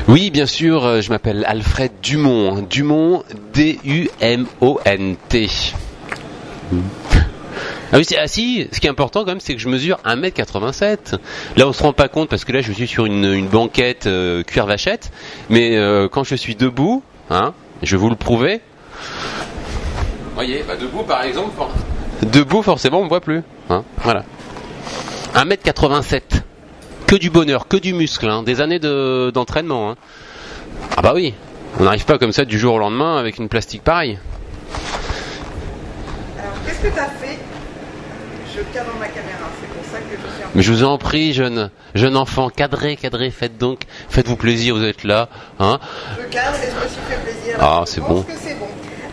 Oui, bien sûr, je m'appelle Alfred Dumont. Dumont, D-U-M-O-N-T. Ah oui, si, ce qui est important quand même, c'est que je mesure 1m87. Là, on se rend pas compte parce que là, je suis sur une banquette cuir vachette. Mais quand je suis debout, hein, je vais vous le prouver. Voyez, debout par exemple. Debout, forcément, on me voit plus. Hein, voilà. 1m87. Que du bonheur, que du muscle, hein, des années d'entraînement. Hein. Ah bah oui, on n'arrive pas comme ça du jour au lendemain avec une plastique pareille. Alors, qu'est-ce que tu as fait? Je cadre ma caméra, c'est pour ça que je suis Mais je vous en prie, jeune enfant, cadrez, faites-vous plaisir, vous êtes là. Hein. Je cadre et je me suis fait plaisir. Ah, c'est bon. Que c'est bon.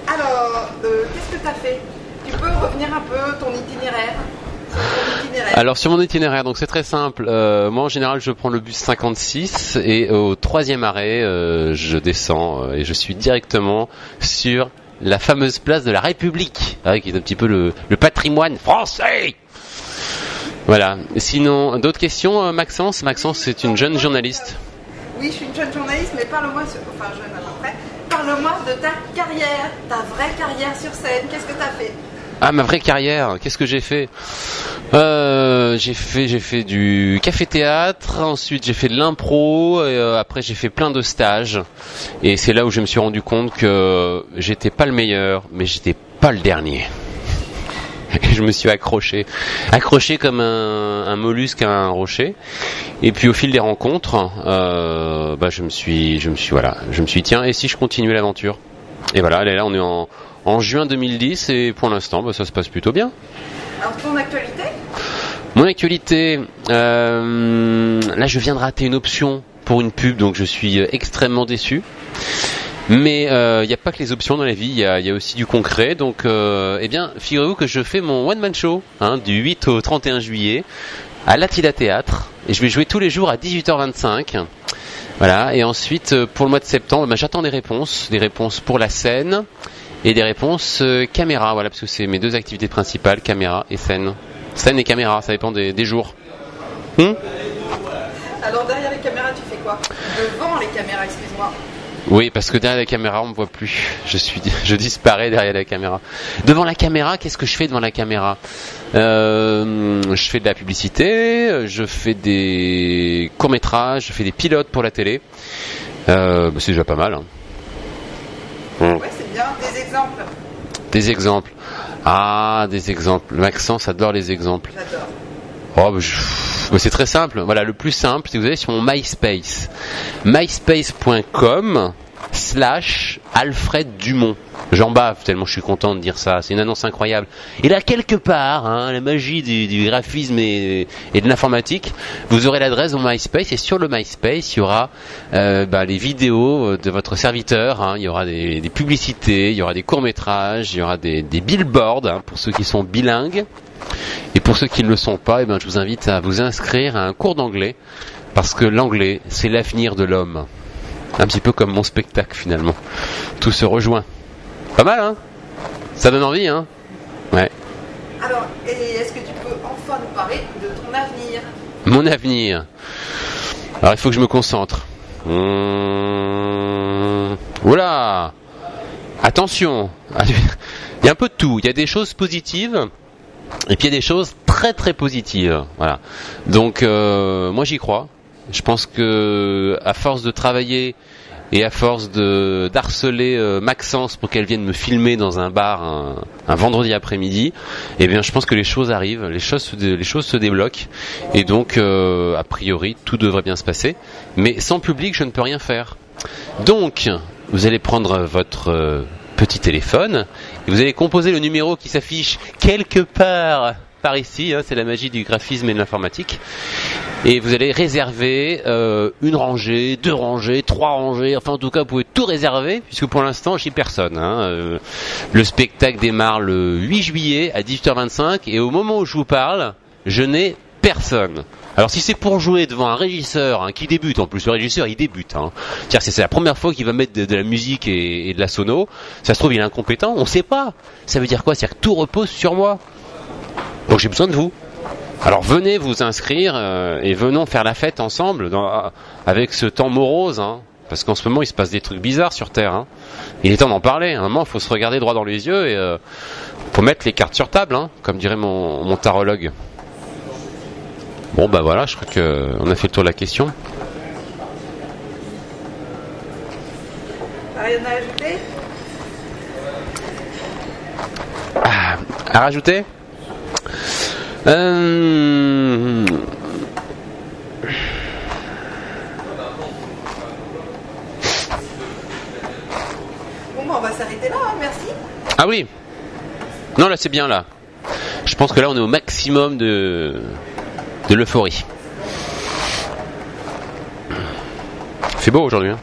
Alors, qu'est-ce que tu as fait? Tu peux revenir un peu ton itinéraire? Alors sur mon itinéraire, donc c'est très simple. Moi en général je prends le bus 56 et au 3e arrêt je descends et je suis directement sur la fameuse place de la République, qui est un petit peu le patrimoine français. Voilà. Sinon, d'autres questions, Maxence? Maxence, c'est une jeune journaliste. Oui, je suis une jeune jeune, mais parle-moi, enfin jeune à peu près, parle-moi de ta carrière, ta vraie carrière sur scène. Qu'est-ce que tu as fait? Ah, ma vraie carrière, qu'est-ce que j'ai fait? J'ai fait du café-théâtre, ensuite j'ai fait de l'impro, et après j'ai fait plein de stages. Et c'est là où je me suis rendu compte que j'étais pas le meilleur, mais j'étais pas le dernier. Et je me suis accroché comme un mollusque à un rocher. Et puis au fil des rencontres, je me suis dit tiens, et si je continuais l'aventure? Et voilà, là on est en juin 2010 et pour l'instant ça se passe plutôt bien. Alors ton actualité? Mon actualité, là je viens de rater une option pour une pub, donc je suis extrêmement déçu. Mais il n'y a pas que les options dans la vie, il y a aussi du concret. Donc figurez-vous que je fais mon one man show du 8 au 31 juillet à l'Attila Théâtre et je vais jouer tous les jours à 18h25. Voilà, et ensuite pour le mois de septembre, j'attends des réponses pour la scène et des réponses caméra, voilà, parce que c'est mes deux activités principales, caméra et scène. Scène et caméra, ça dépend des jours. Alors derrière les caméras, tu fais quoi? Devant les caméras, excuse-moi. Oui, parce que derrière la caméra, on me voit plus. Je disparais derrière la caméra. Devant la caméra, qu'est-ce que je fais devant la caméra? Je fais de la publicité, je fais des courts-métrages, je fais des pilotes pour la télé. C'est déjà pas mal. Hein. Ouais, c'est bien. Des exemples? Des exemples. Ah, des exemples. Maxence adore les exemples. J'adore. Oh, c'est très simple. Voilà, le plus simple, c'est que vous allez sur mon MySpace. MySpace.com/Alfred Dumont. J'en bave tellement je suis content de dire ça. C'est une annonce incroyable. Et là, quelque part, la magie du graphisme et de l'informatique, vous aurez l'adresse de mon MySpace. Et sur le MySpace, il y aura les vidéos de votre serviteur. Il y aura des publicités, il y aura des courts-métrages, il y aura des billboards pour ceux qui sont bilingues. Et pour ceux qui ne le sont pas, je vous invite à vous inscrire à un cours d'anglais, parce que l'anglais, c'est l'avenir de l'homme. Un petit peu comme mon spectacle, finalement. Tout se rejoint. Pas mal, hein? Ça donne envie, hein? Ouais. Alors, est-ce que tu peux enfin nous parler de ton avenir? Mon avenir. Alors, il faut que je me concentre. Oula! Attention! Il y a un peu de tout. Il y a des choses positives. Et puis il y a des choses très très positives, voilà. Donc moi j'y crois. Je pense que à force de travailler et à force d'harceler Maxence pour qu'elle vienne me filmer dans un bar un vendredi après-midi, je pense que les choses arrivent, les choses se débloquent et donc a priori tout devrait bien se passer. Mais sans public je ne peux rien faire. Donc vous allez prendre votre petit téléphone et vous allez composer le numéro qui s'affiche quelque part par ici, c'est la magie du graphisme et de l'informatique, et vous allez réserver une rangée, 2 rangées, 3 rangées, enfin en tout cas vous pouvez tout réserver puisque pour l'instant j'ai personne. Le spectacle démarre le 8 juillet à 18h25 et au moment où je vous parle je n'ai personne. Alors si c'est pour jouer devant un régisseur qui débute, en plus le régisseur il débute, c'est la première fois qu'il va mettre de la musique et de la sono, ça se trouve il est incompétent, on sait pas. Ça veut dire quoi? C'est-à-dire que tout repose sur moi. Donc j'ai besoin de vous. Alors venez vous inscrire et venons faire la fête ensemble avec ce temps morose parce qu'en ce moment il se passe des trucs bizarres sur Terre. Hein. Il est temps d'en parler. À un moment, il faut se regarder droit dans les yeux et faut mettre les cartes sur table, hein, comme dirait mon tarologue. Bon bah voilà, je crois qu'on a fait le tour de la question. Rien à ajouter? À rajouter? Bon, on va s'arrêter là, hein, merci. Ah oui. Non, là c'est bien là. Je pense que là on est au maximum de l'euphorie. Il fait beau aujourd'hui. Hein.